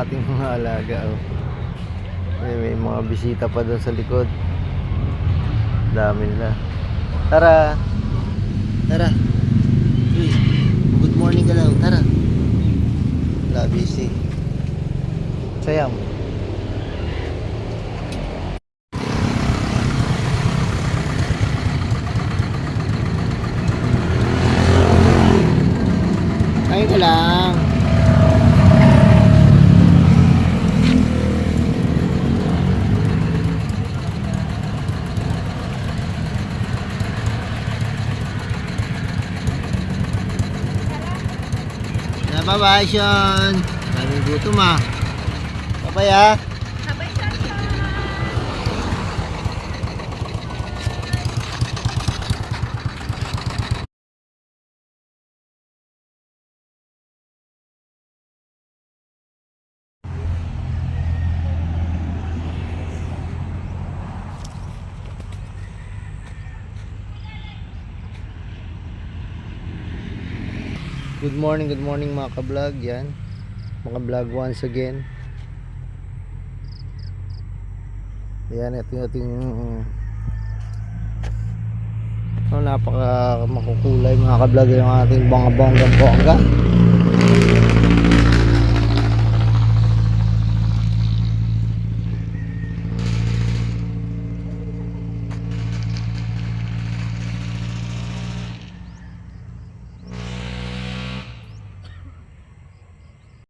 ating mga alaga. Oh. May mga bisita pa doon sa likod. Dami nila. Tara. Tara. Uy, good morning ka lang. Tara. Wala, busy. Sayang. Kain ka lang. Bye-bye, Sean. Daming gutom ah. Bye-bye ah. Good morning mga ka-vlog. Yan, mga vlog once again. Yan, ito yung ating napaka makukulay mga ka-vlog, yung ating bongga-bongga.